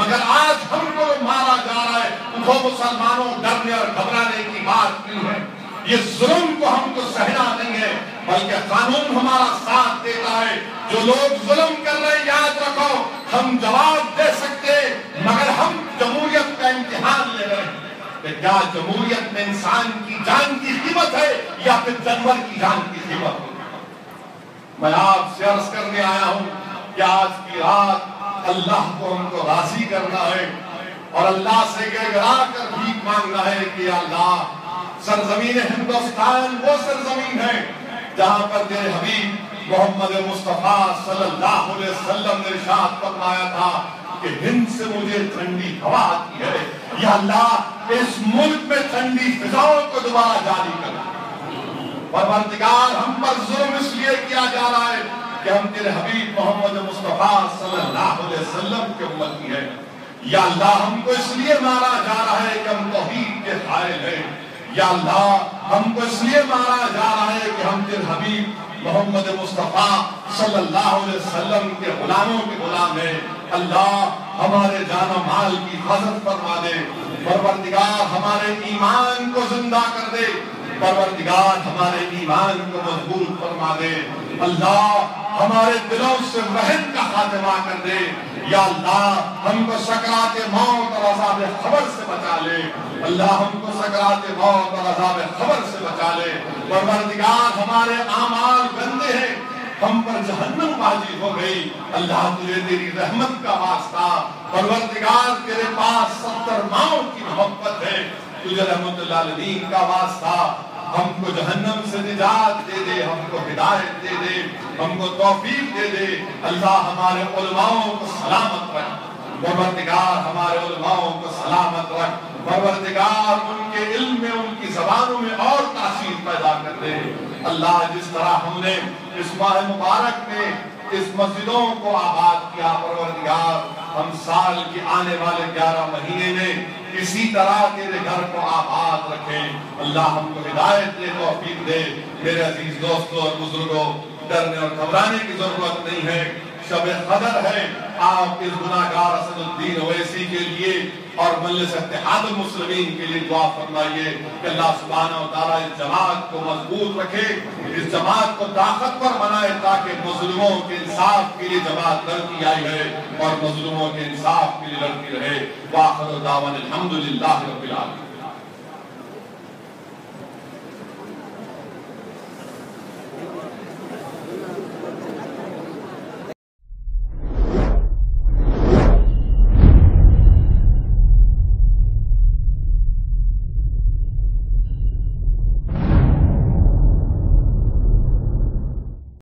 مگر آج ہم کو مارا جا رہا ہے۔ وہ مسلمانوں ڈرنے اور گھبرانے کی بات نہیں ہے، یہ ظلم کو ہم کو سہنا نہیں ہے، بلکہ قانون ہمارا ساتھ دیتا ہے۔ جو لوگ ظلم کر رہے ہیں یاد رکھو ہم جواب دے سکتے مگر ہم جمہوریت کا امتحان لے رہے ہیں کہ کیا جمہوریت میں انسان کی جان کی قیمت ہے یا پھر جانور کی جان کی قیمت ہے۔ میں آپ سے عرض کرنے آیا ہوں کہ آج کی رات اللہ کو ہم کو راضی کرنا ہے اور اللہ سے گڑگڑا کر بھیک مانگنا ہے کہ اللہ سرزمین ہندوستان وہ سرزمین ہے جہاں پر تیرے حبیب محمد مصطفیٰ صلی اللہ علیہ وسلم نے ارشاد فرمایا تھا کہ ہند سے مجھے ٹھنڈی ہوا آتی ہے، یا اللہ اس ملک میں ٹھنڈی فضاؤں کو دوبارہ جاری کر۔ پروردگار ہم پر ظلم اس لیے کیا جا رہا ہے کہ ہم تیرے حبیب محمد مصطفیٰ صلی اللہ علیہ وسلم کے امتی ہیں، یا اللہ ہم کو اس لیے مارا جا رہا ہے کہ ہم توحید کے قائل ہیں، یا اللہ ہم کو اس لیے مارا جا رہا ہے کہ ہم تیرے حبیب محمد مصطفیٰ صلی اللہ علیہ وسلم کے غلاموں کے غلام ہیں۔ اللہ ہمارے جان و مال کی حفاظت فرما دے، پروردگار ہمارے ایمان کو زندہ کر دے، پروردگار ہمارے ایمان کو مضبوط فرما دے، اللہ ہمارے دلوں سے وحن کا خاتمہ کر دے، یا اللہ ہم کو سکرات موت اور عذاب قبر سے بچا لے، اللہ ہم کو سکرات موت اور عذاب قبر سے بچا لے، پروردگار ہمارے اعمال گندے ہیں، ہم پر جہنم واجب ہو گئی، اللہ تجھے تیری رحمت کا واسطہ، پروردگار تیرے پاس 70 ماؤں کی محبت ہے، تجھے رحمت للعالمین کا واسطہ ہم کو جہنم سے نجات دے دے، ہم کو ہدایت دے دے، ہم کو توفیق دے دے، اللہ ہمارے علماؤں کو سلامت رکھ، پروردگار ہمارے علماؤں کو سلامت رکھ، پروردگار ان کے علم میں ان کی زبانوں میں اور تاثیر پیدا کر دے، اللہ جس طرح ہم نے اس ماہ مبارک میں اس مسجدوں کو آباد کیا، پروردگار ہم سال کے آنے والے 11 مہینے میں اسی طرح تیرے گھر کو آباد رکھیں، اللہ ہم کو ہدایت دے، توفیق دے۔ میرے عزیز دوستوں اور بزرگوں، ڈرنے اور گھبرانے کی ضرورت نہیں ہے، شب قدر ہے، آپ اس گناہگار اسد الدین اویسی کے لیے اور مجلس اتحاد المسلمین کے لیے دعا فرمائیے کہ اللہ سبحانہ و تعالیٰ اس جماعت کو مضبوط رکھے، اس جماعت کو طاقتور بنائے تاکہ مظلوموں کے انصاف کے لیے جماعت لڑتی آئی ہے اور مظلوموں کے انصاف کے لیے لڑتی رہے۔ وآخر دعوانا الحمدللہ رب العالمین۔